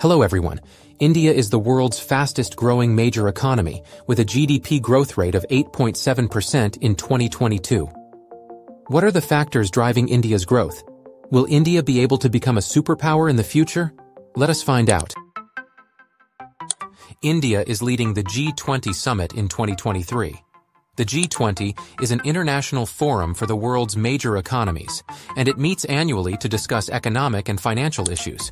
Hello everyone. India is the world's fastest growing major economy with a GDP growth rate of 8.7% in 2022. What are the factors driving India's growth? Will India be able to become a superpower in the future? Let us find out. India is leading the G20 summit in 2023. The G20 is an international forum for the world's major economies, and it meets annually to discuss economic and financial issues.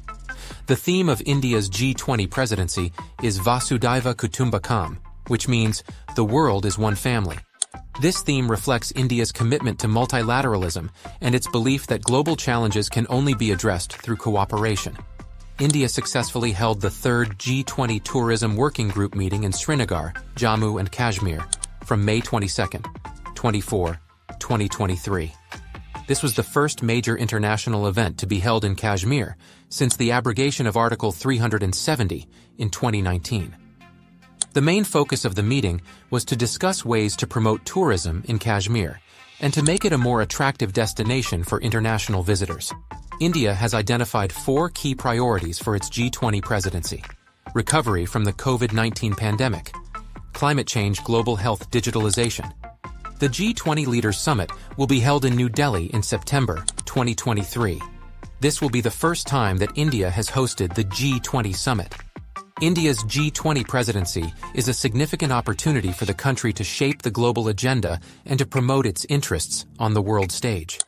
The theme of India's G20 presidency is Vasudhaiva Kutumbakam, which means the world is one family. This theme reflects India's commitment to multilateralism and its belief that global challenges can only be addressed through cooperation. India successfully held the third G20 Tourism Working Group meeting in Srinagar, Jammu and Kashmir, from May 22, 24, 2023. This was the first major international event to be held in Kashmir since the abrogation of Article 370 in 2019. The main focus of the meeting was to discuss ways to promote tourism in Kashmir and to make it a more attractive destination for international visitors. India has identified 4 key priorities for its G20 presidency: recovery from the COVID-19 pandemic, climate change, global health, digitalization. The G20 Leaders Summit will be held in New Delhi in September 2023. This will be the first time that India has hosted the G20 Summit. India's G20 presidency is a significant opportunity for the country to shape the global agenda and to promote its interests on the world stage.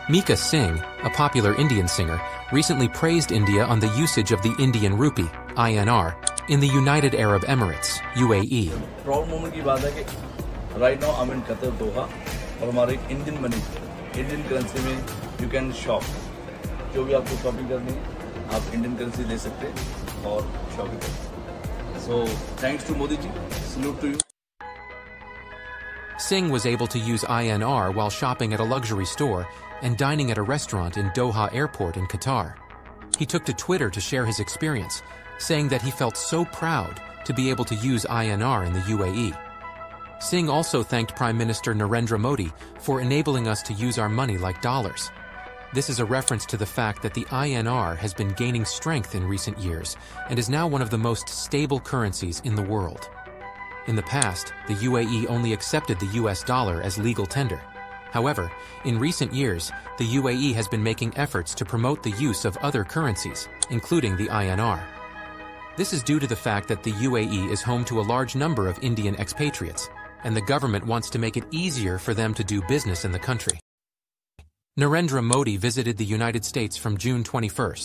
Mika Singh, a popular Indian singer, recently praised India on the usage of the Indian rupee, INR, in the United Arab Emirates, UAE. Proud moment की बात है कि right now I'm in Qatar, Doha, और हमारे Indian money, Indian currency में you can shop. जो भी आपको shopping करनी है, आप Indian currency ले सकते हैं और shopping कर. So thanks to Modi ji, salute to you. Singh was able to use INR while shopping at a luxury store and dining at a restaurant in Doha Airport in Qatar. He took to Twitter to share his experience, saying that he felt so proud to be able to use INR in the UAE. Singh also thanked Prime Minister Narendra Modi for enabling us to use our money like dollars. This is a reference to the fact that the INR has been gaining strength in recent years and is now one of the most stable currencies in the world. In the past, the UAE only accepted the US dollar as legal tender. However, in recent years, the UAE has been making efforts to promote the use of other currencies, including the INR. This is due to the fact that the UAE is home to a large number of Indian expatriates, and the government wants to make it easier for them to do business in the country. Narendra Modi visited the United States from June 21,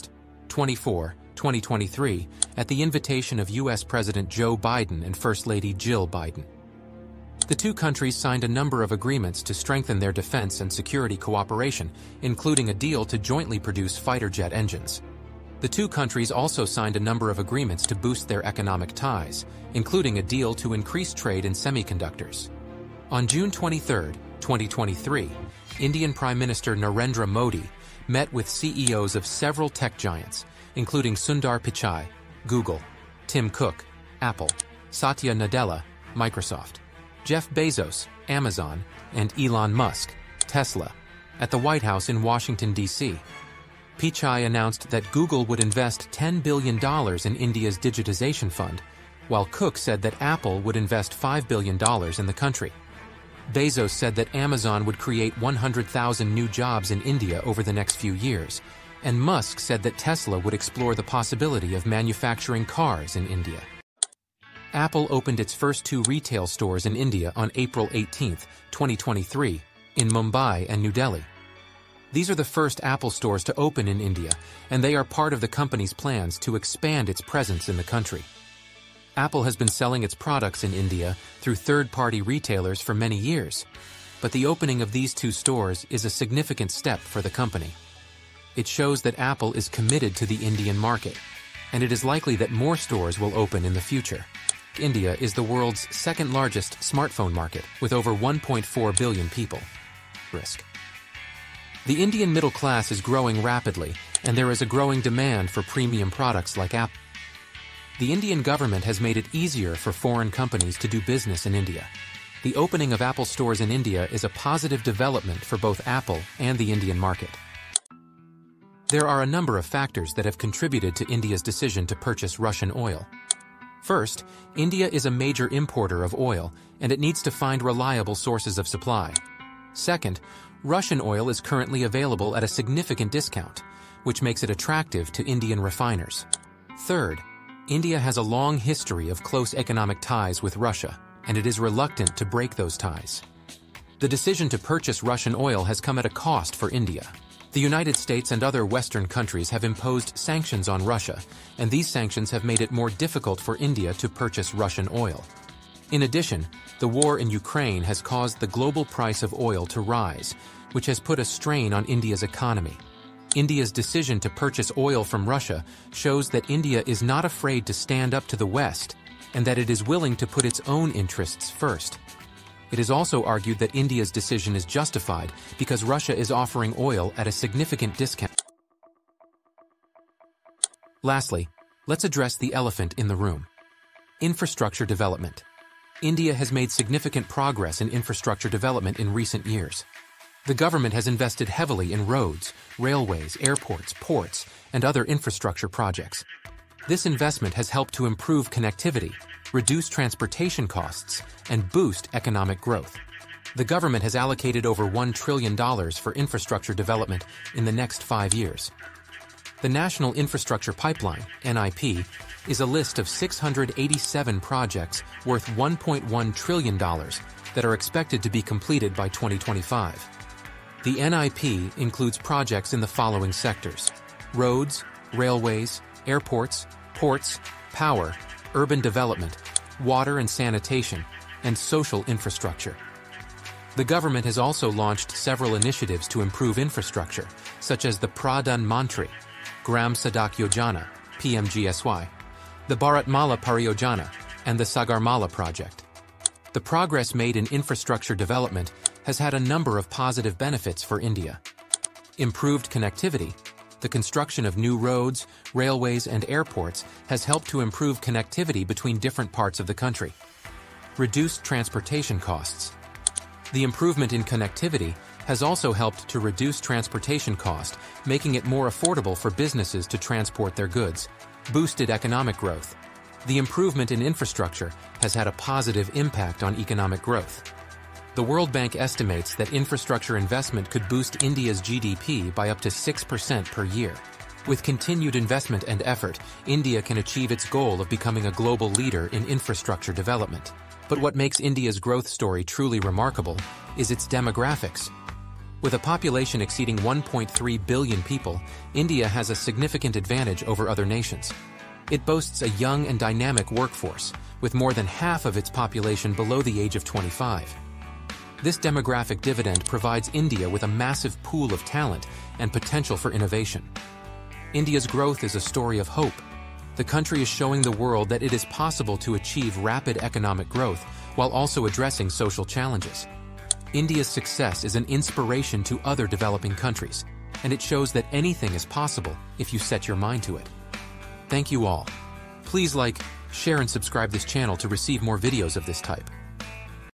24, 2023, at the invitation of U.S. President Joe Biden and First Lady Jill Biden. The two countries signed a number of agreements to strengthen their defense and security cooperation, including a deal to jointly produce fighter jet engines. The two countries also signed a number of agreements to boost their economic ties, including a deal to increase trade in semiconductors. On June 23, 2023, Indian Prime Minister Narendra Modi met with CEOs of several tech giants, including Sundar Pichai, Google, Tim Cook, Apple, Satya Nadella, Microsoft, Jeff Bezos, Amazon, and Elon Musk, Tesla, at the White House in Washington, D.C. Pichai announced that Google would invest $10 billion in India's digitization fund, while Cook said that Apple would invest $5 billion in the country. Bezos said that Amazon would create 100,000 new jobs in India over the next few years, and Musk said that Tesla would explore the possibility of manufacturing cars in India. Apple opened its first 2 retail stores in India on April 18, 2023, in Mumbai and New Delhi. These are the first Apple stores to open in India, and they are part of the company's plans to expand its presence in the country. Apple has been selling its products in India through third-party retailers for many years, but the opening of these 2 stores is a significant step for the company. It shows that Apple is committed to the Indian market, and it is likely that more stores will open in the future. India is the world's second-largest smartphone market, with over 1.4 billion people. The Indian middle class is growing rapidly, and there is a growing demand for premium products like Apple. The Indian government has made it easier for foreign companies to do business in India. The opening of Apple stores in India is a positive development for both Apple and the Indian market. There are a number of factors that have contributed to India's decision to purchase Russian oil. First, India is a major importer of oil, and it needs to find reliable sources of supply. Second, Russian oil is currently available at a significant discount, which makes it attractive to Indian refiners. Third, India has a long history of close economic ties with Russia, and it is reluctant to break those ties. The decision to purchase Russian oil has come at a cost for India. The United States and other Western countries have imposed sanctions on Russia, and these sanctions have made it more difficult for India to purchase Russian oil. In addition, the war in Ukraine has caused the global price of oil to rise, which has put a strain on India's economy. India's decision to purchase oil from Russia shows that India is not afraid to stand up to the West, and that it is willing to put its own interests first. It is also argued that India's decision is justified because Russia is offering oil at a significant discount. Lastly, let's address the elephant in the room: infrastructure development. India has made significant progress in infrastructure development in recent years. The government has invested heavily in roads, railways, airports, ports, and other infrastructure projects. This investment has helped to improve connectivity, reduce transportation costs, and boost economic growth. The government has allocated over $1 trillion for infrastructure development in the next 5 years. The National Infrastructure Pipeline, NIP, is a list of 687 projects worth $1.1 trillion that are expected to be completed by 2025. The NIP includes projects in the following sectors: roads, railways, airports, ports, power, urban development, water and sanitation, and social infrastructure. The government has also launched several initiatives to improve infrastructure, such as the Pradhan Mantri, Gram Sadak Yojana, PMGSY, the Bharatmala Pariyojana, and the Sagarmala project. The progress made in infrastructure development has had a number of positive benefits for India. Improved connectivity. The construction of new roads, railways, and airports has helped to improve connectivity between different parts of the country. Reduced transportation costs. The improvement in connectivity has also helped to reduce transportation cost, making it more affordable for businesses to transport their goods. Boosted economic growth. The improvement in infrastructure has had a positive impact on economic growth. The World Bank estimates that infrastructure investment could boost India's GDP by up to 6% per year. With continued investment and effort, India can achieve its goal of becoming a global leader in infrastructure development. But what makes India's growth story truly remarkable is its demographics. With a population exceeding 1.3 billion people, India has a significant advantage over other nations. It boasts a young and dynamic workforce, with more than half of its population below the age of 25. This demographic dividend provides India with a massive pool of talent and potential for innovation. India's growth is a story of hope. The country is showing the world that it is possible to achieve rapid economic growth while also addressing social challenges. India's success is an inspiration to other developing countries, and it shows that anything is possible if you set your mind to it. Thank you all. Please like, share, and subscribe this channel to receive more videos of this type.